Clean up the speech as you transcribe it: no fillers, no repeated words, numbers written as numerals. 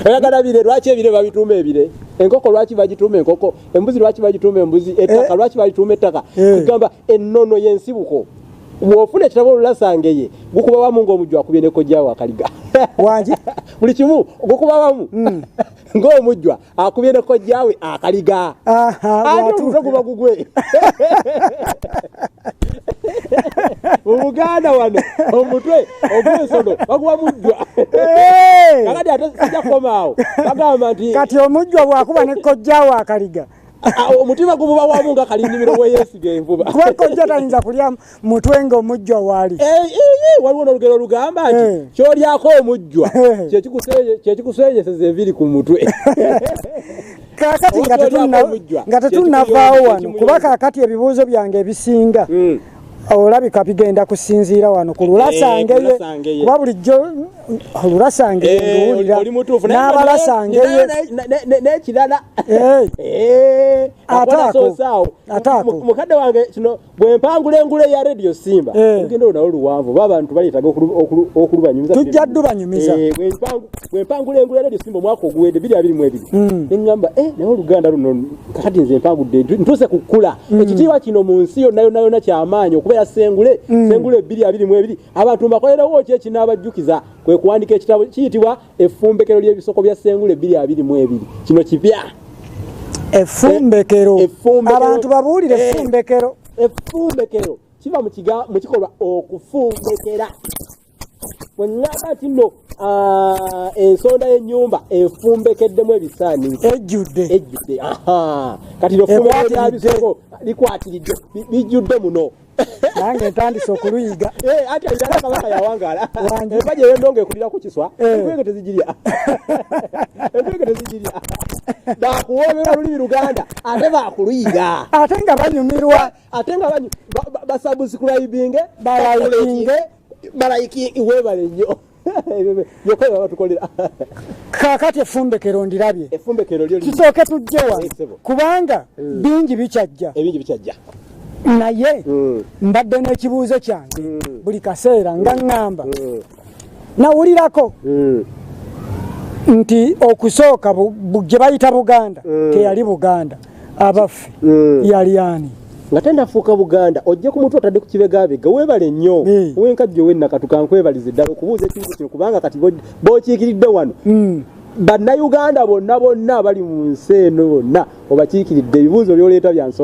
Oyagala bire lwaki ebire babituuma ebire? Enkoko lwaki bagituuma enkoko? Embuzi lwaki bagituuma embuzi? Ettaka lwaki bagituuma ettaka? Kugamba ennono y'ensibuko. Bw'ofuna ekitabo olulasangeye gukuba wamu ng'omujju akubye ne kojjaawo akaliga. Wangi buli kimu gukuba wamu ng'omujjwa akubye ne kojjaawe akaliga. Ate omutwe guba gugwe. Mu Buganda wano omutwe ogw'ensono baguba mujjwa. Kakati ate sijja kukomaawo bagamba nti kati omujjwa bw'akuba ne kojjaawo akaliga. Omutima gububa wamu nga kalindimiro we yesiga envuba. Kuba kojja tayinza kulya mutwe ng'omujjwa waali. Waliwo n'olugero lugamba nti ky'olyako omujjwa kyekikuseenyeseza enviri ku mutwe. Kaakati nga tetunnavaawo wano kuba kaakati ebibuuzo byange ebisinga olabika bigenda kusinziira wano ku lulasangeye kuba bulijjo lulasangeye nduwulira n'abalasangeye n'ekirala ataako mukadde wange kino bwe mpangula engule ya Radio Simba tugenda onawo luwanvu ba bantu baleetaga okulubanyumiza tujja ddubanyumiza bwe mpangula engule ya Radio Simba omwaka oguwedde 2022 neŋŋamba naye oluganda luno kakati nze mpangudde ntuuse ku kkula ekitiibwa kino mu nsi yonna kyamaanyi okubeera sengule 2022 abantu mbakolerewo ki ekinaabajjukiza kwe kuwandika ekitabo kiyitibwa effumbekero ly'ebisoko bya sengule 2022 kino kipya effumbekero abantu babuulire effumbekero kiva mu kikolwa okufumbekera bwennaba kino ensonda y'ennyumba efumbekeddemu ebisaaniiko ejjudde kati nofumbekero lyabisoko likwatiridde bijjudde muno nange ntandise okuluyiga ati ayitala kabaka yawangaala empagi ey'endongo ekulira ku kiswa enkwege tezigirya bakuwoomera olulimi Luganda ate bakuluyiga ate nga banyumirwa basubscribinge balayikinge weebale nnyo yokoyo batukolera kaakati effumbekero ndirabye effumbekero lyo kisooke tujje wano kubanga bingi bikyajja naye mbadde n'ekibuuzo kyange buli kaseera nga ŋŋamba nawulirako nti okusooka gye bayita Buganda teyali Buganda abaffe yali ani nga tendafuuka Buganda ojje ku mutwe otadde ku kibegabega weebale nnyo wenkajjo wennakatuka nkwebaliza ddala okubuuza ekintu kino kubanga kati b'okiikiridde wano bannayuganda bonna abali mu nsi eno bonna obakiikiridde ebibuuzo by'oleeta bya nsonga